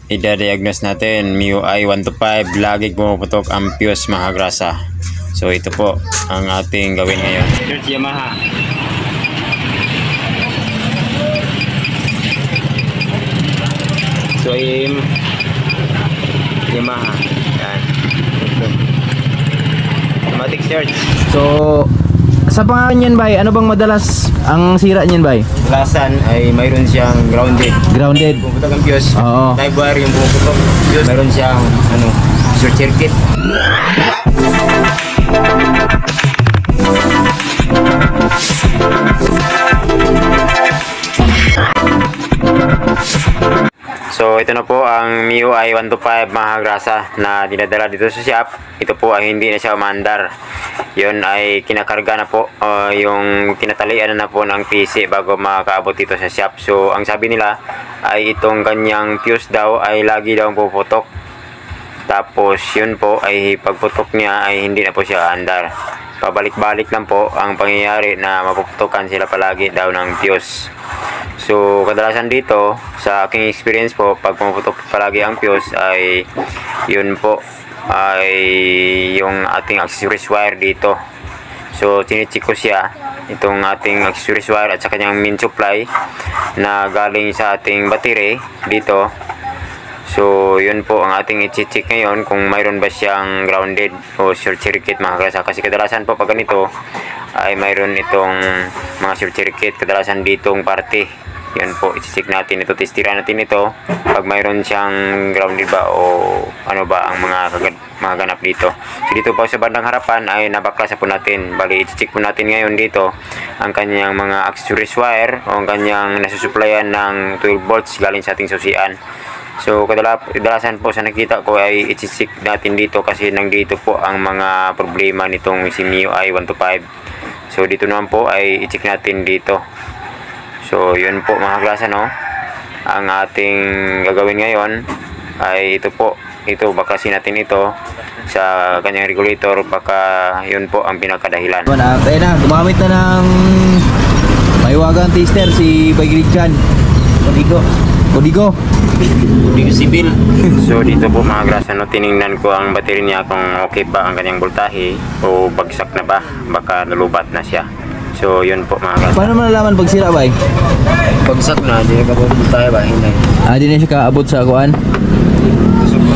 idadiagnose natin MIUI 125, laging pumuputok ang fuse mga grasa. So ito po ang ating gawin ngayon. Search Yamaha. So Yamaha. Yan. Automatic search. So sa pangalan yan, bay, ano bang madalas ang sira niyan, bay? Kadalasan ay mayroon siyang grounded. Grounded. Pumuputok ang fuse. Oo. Live wire yung pumuputok. Fuse. Mayroon siyang short circuit. So ito na po ang MIUI 125 mga grasa na dinadala dito sa shop. Ito po ay hindi na siya umandar. Yun ay kinakarga na po, yung tinatalian na po ng PC bago makakaabot dito sa shop. So ang sabi nila ay itong kanyang fuse daw ay lagi daw puputok. Tapos yun po ay pagputok niya ay hindi na po siya andar. Pabalik-balik lang po ang pangyayari na mapuputokan sila palagi daw ng fuse. So kadalasan dito sa aking experience po, pag puputok palagi ang fuse ay yun po ay yung ating accessories wire dito. So tinicheck ko siya, itong ating accessories wire at sa kanyang main supply na galing sa ating battery dito. So yun po ang ating i-check ngayon kung mayroon ba siyang grounded o short circuit mga grasa. Kasi kadalasan po pag ganito ay mayroon itong mga short circuit kadalasan ditong parte. Yan po, i-check natin ito, testira natin ito pag mayroon siyang grounded ba o ano ba ang mga ganap dito. So dito po sa bandang harapan ay nabaklasa po natin. Bali, i-check po natin ngayon dito ang kanyang mga accessories wire o ang kanyang nasusuplayan ng 12 volts galing sa ating susian. So kadalasan po sa nakita ko ay i-check natin dito kasi nandito po ang mga problema nitong si MIUI 125. So dito naman po ay i-check natin dito. So yun po mga klase, no, ang ating gagawin ngayon ay ito po, baklasin natin ito sa kanyang regulator, baka yun po ang pinakadahilan. Kaya na, gumamit na ng maiwagang tester si Baygridjan Codigo Civil. So dito po mga grasa, no, tiningnan ko ang battery niya kung okay ba ang kanyang voltahe o bagsak na ba, baka nalubat na siya. So yun po mga grasa. Paano malalaman pag sira, bay? Bagsak na, di ka po voltahe ba? Hindi. Di na siya kaabot sa kuan.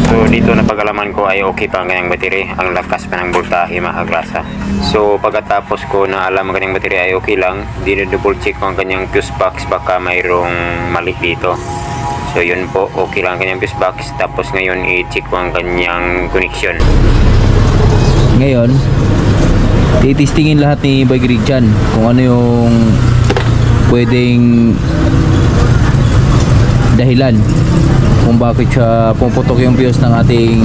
So dito na pag-alaman ko ay okay pa ang kanyang battery, ang lakas pa ng voltahe mga grasa. So pagkatapos ko na alam ang kanyang battery ay okay lang, double check ko ang kanyang fuse box, baka mayroong mali dito. So yun po, okay lang ang kanyang fuse box. Tapos ngayon i-check ko ang kanyang connection. Ngayon titistingin lahat ni Baygridjan kung ano yung pwedeng dahilan kung bakit siya pumuputok yung fuse ng ating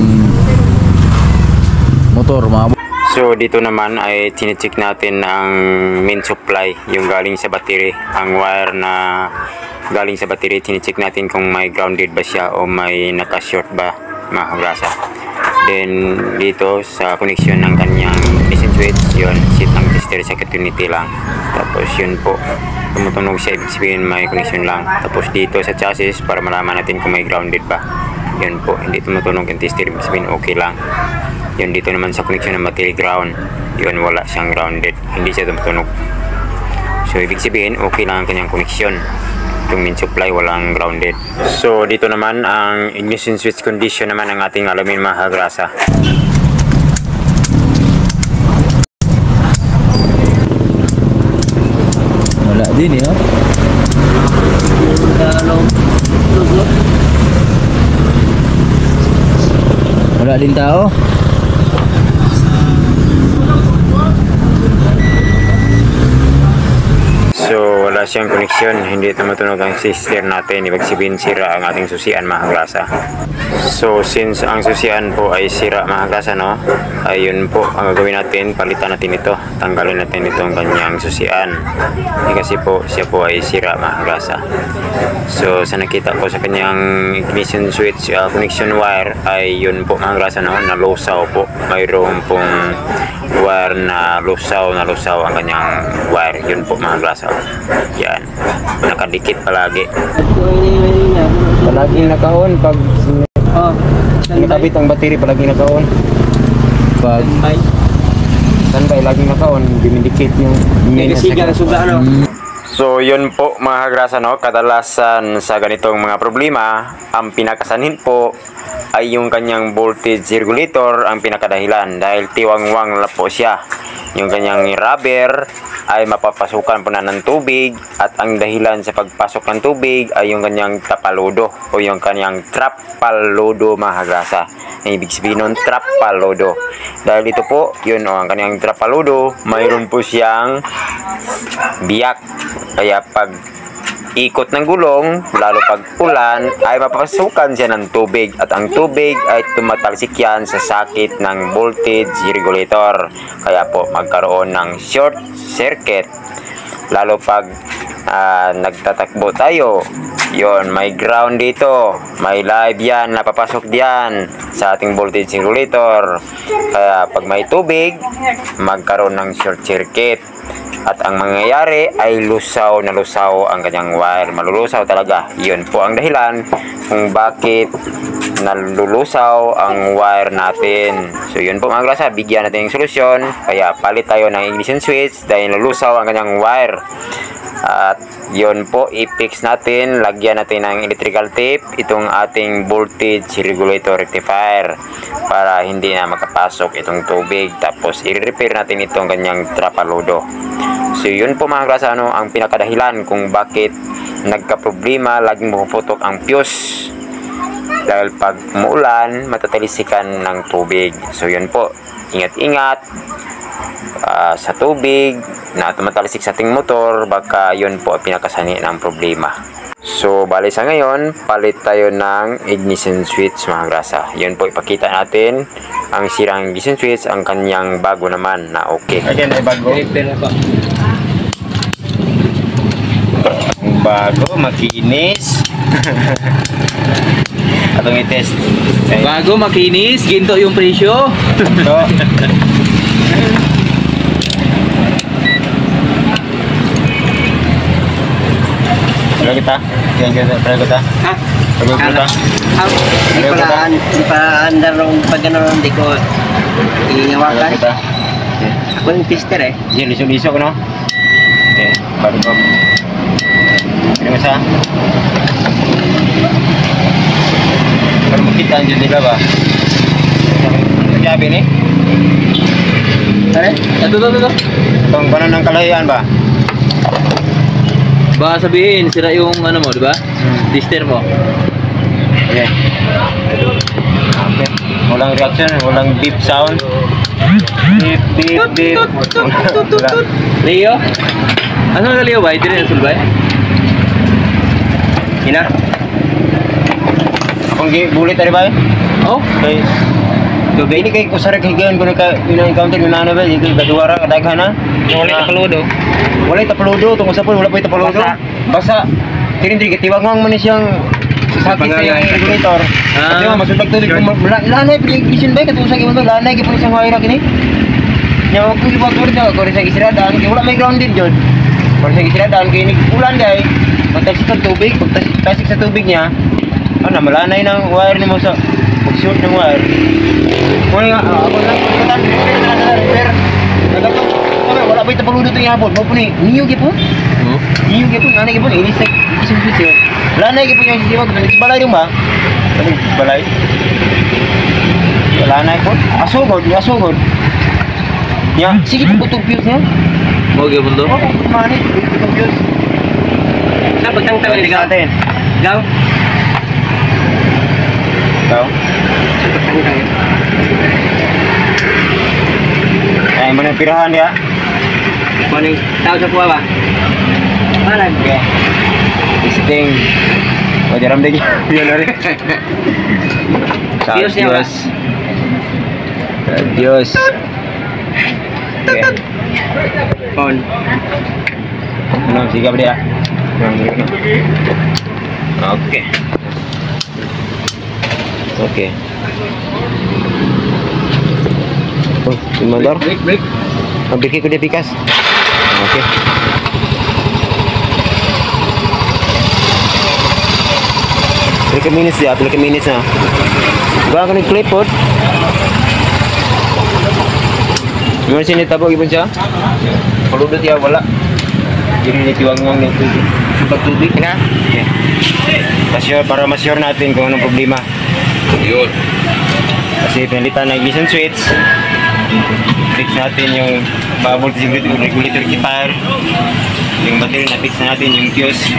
motor, mga. So dito naman ay tine-check natin ang main supply, yung galing sa battery, ang wire na galing sa battery. Tine-check natin kung may grounded ba siya o may naka-short ba mga grasa. Then dito sa connection ng kanyang ignition switch, yun, sit ang tester sa continuity lang. Tapos yun po, tumutunog siya, ibig sabihin may connection lang. Tapos dito sa chassis, para malaman natin kung may grounded ba, yun po, hindi tumutunog yung tester, ibig sabihin okay lang. Yun, dito naman sa connection ng battery ground, yun, wala siyang grounded, hindi siya tumutunog. So ibig sabihin okay lang ang kanyang connection. Itong main supply walang grounded. So dito naman ang ignition switch condition naman ng ating alamin mga grasa. Wala din eh, oh. Wala din tao. So wala siyang connection, hindi tumutunog ang sister natin, ibig sabihin sira ang ating susian mga grasa. So since ang susian po ay sira mga grasa, no, ayun po ang gagawin natin, palitan natin ito, tanggalin natin itong kanyang susian kasi po siya po ay sira mga grasa. So sa nakita ko sa kanyang ignition switch connection wire ay yun po mga grasa, no, nalusaw po, mayroon pong wire na lusaw ang kanyang wire, yun po mga grasa. Yan, nakadikit palagi. Palagi nakaon pag Oh. Natabit ang battery palagi naka-on. Pag Bye. standby lagi naka-on, dumidikit yung main Siga suga ano. So yun po mga kagrasa, no, kadalasan sa ganitong mga problema, ang pinakasanhin po ay yung kanyang voltage regulator ang pinakadahilan dahil tiwangwang na po siya. Yung kanyang rubber ay mapapasukan po na ng tubig at ang dahilan sa pagpasok ng tubig ay yung kanyang tapalodo o yung kanyang trapalodo mga kagrasa. Ang ibig sabihin nun, trapalodo. Dahil ito po, yun o, ang kanyang trapalodo, mayroon po siyang biyak. Kaya pag ikot ng gulong, lalo pag ulan, ay mapapasukan siya ng tubig at ang tubig ay tumatalsik yan sa sakit ng voltage regulator. Kaya po magkaroon ng short circuit. Lalo pag nagtatakbo tayo, yon, may ground dito, may live yan, napapasok diyan sa ating voltage regulator. Kaya pag may tubig, magkaroon ng short circuit. At ang mangyayari ay lusaw na lusaw ang kanyang wire. Malulusaw talaga. Yun po ang dahilan kung bakit nalulusaw ang wire natin. So yun po mga kagrasa, bigyan natin yung solusyon. Kaya palit tayo ng ignition switch dahil lulusaw ang kanyang wire. At yun po, i-fix natin, lagyan natin ng electrical tape itong ating voltage regulator rectifier para hindi na makapasok itong tubig. Tapos i-repair natin itong kanyang trapalodo. So yun po mga kagrasa, ano, ang pinakadahilan kung bakit nagka-problema, laging puputok ang fuse. Dahil pag umuulan, matatalisikan ng tubig. So yun po, ingat-ingat sa tubig na tumatalisik sa ating motor, baka yun po pinakasani ng problema. So bali sa ngayon, palit tayo ng ignition switch mga kagrasa. Yun po, ipakita natin ang sirang ignition switch, ang kanyang bago naman na okay. Again, ay bago. Ang bago, makinis. Atong i-test. Okay. Bago, makinis, ginto yung presyo. So, try kita. Yan kita, try kita. Ha? Try kita. Di pa andar nung pag gano'n hindi ko Try iingawakan. kita. Ako yung tester eh. Yan, liso-liso ko, no? Okay, baru ko. Ini masa. Kalau makita dyan nila ba? Sabi ni? Tara? Ito. Itong kanan ng kalahian ba? Baka sabihin, sira yung ano mo, di ba? Tester mo. Okay. Okay. Walang reaction, walang beep sound. Beep, beep, beep. Wala. Leo? Ano nga Leo ba? Hindi rin nasul ba? Ina. Akong bulit tadi ba? Oh? Okay. So, ini kay kusara higayon ko na ina-encounter yung nana ba? Yung kaduwara, kadaghan na. Wala ka paludo. Wala itapaludo, tungkol sa po, wala po itapaludo. Basta, tirin-tirin, katiwag mo na siyang sakit sa yung regulator. Kasi nga, masudag tuloy. Lanay, pinag-ignition ba? Katulong sa gimon ba? Lanay, kipon isang wire kini. Nya ko gibuhat ko rin ako sa gisradaan, kaya wala may grounded yun. Kung sa gisradaan, kaya ulan dahil, pagtasik sa tubig, pagtasik sa tubig niya, ano, malanay ng wire ni mo sa mag-shoot ng wire. Kung nga, ako lang, repair. Wala pa itapaludo ito yung hapon. Mo po ni, niyo gipon? Niyo gipon, anay gipon, inisay, isang sisiw. Lanay gipon yung sisiwag, nagsbalay rin ba? Nagsbalay? Lanay po, asugod. Ya, sige po butong fuse niya. Mau gimana tuh? Oo, manit, butong fuse. Sa pagtangtang Tingnan ligaw. natin. Ligaw. Ikaw? Sa pagtangtang. Ay, mo na pirahan dia. Kuning tao sa kuwa ba? Mana? Okay. Testing. O, jaram deh. Yan na rin. Fuse niya ba? Dios. Okay. On. Ano, sigap dia. Okay. Okay. Oh, dimandar? Break. Ambil ko dia pikas. Okay. So, Pila ka minutes ya, pila ka minutes na. Ba ka nag-clip po? Yung sini tabog ibon siya? Paludot ya wala. Jadi tiwang-wang ng tubig. Sumpag tubig na. Yeah. Para ma-sure natin kung anong problema. Yun. Kasi pinalitan ng ignition switch. Fix natin yung voltage regulator guitar. Yung battery na fix natin yung fuse.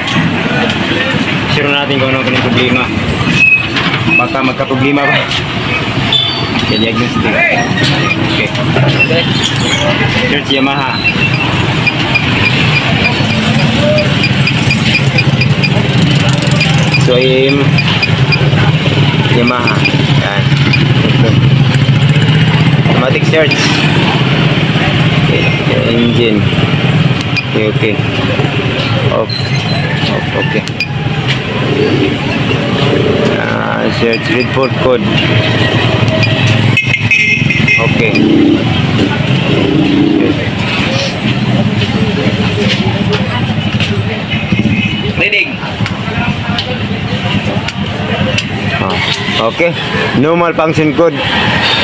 Sure natin kung anong problema. Baka magka-problema ba? Okay, diagnostic. Okay. Search Yamaha. So, Yamaha. Yan. Automatic search. Okay. Engine. Okay. Off. Okay. Search read port code. Okay. Reading. Okay. Normal function code.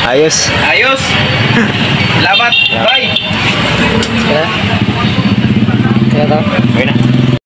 Ayos. Ayos. Salamat. Bye. Kaya to? Okay na.